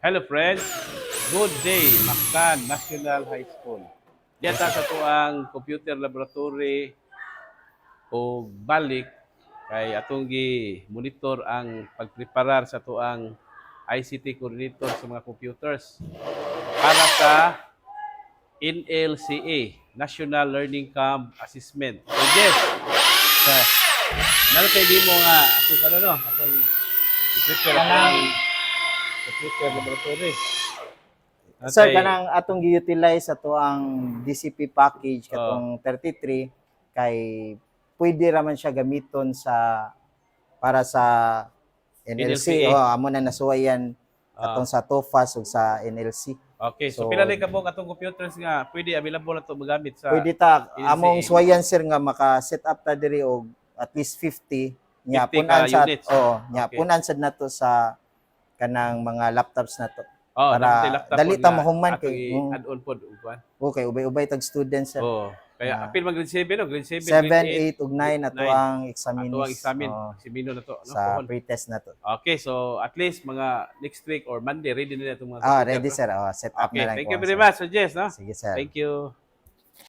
Hello friends, good day, Mactan National High School. Diyan ta sa tuang computer laboratory o balik kay atong gi monitor ang pagpreparar sa tuang ICT coordinator sa mga computers para sa NLCA, National Learning Camp Assessment. So yes, sa nalakay di mo nga atong ano no, atong i-prepare ang computer laboratory. Sir, Okay. kanang atong gi-utilize ato ang DCP package katong 33 kay pwede raman siya gamiton para sa NLC NLCA. o amo na nasuwayan katong sa TOEFAS ug sa NLC. Okay, so So pila na kabog atong computers nga pwede available na to magamit sa pwede ta NLCA? among suwayan sir nga maka-set up ta diri og at least 50 nya 50 punan ka sa units. nya Okay. punan sad nato sa kanang mga laptops nato. Oh, Para laptop dali pod ta nga mahuman atong kay add-on pod uban. okay ubay-ubay tag students sir. Oh, kaya apil mag grade 7 no, grade 7, 7, grade 8, ug 9 ato 9. ang Ato examinis. ang examine, Oo, examino na to, no? sa Pohon. pre-test na to. Okay, so at least mga next week or Monday ready na itong mga Ah, computer, ready no? sir. Oh, set up Okay, na lang thank ko, you very sir. much, Sir Jess, no? Sige sir. Thank you.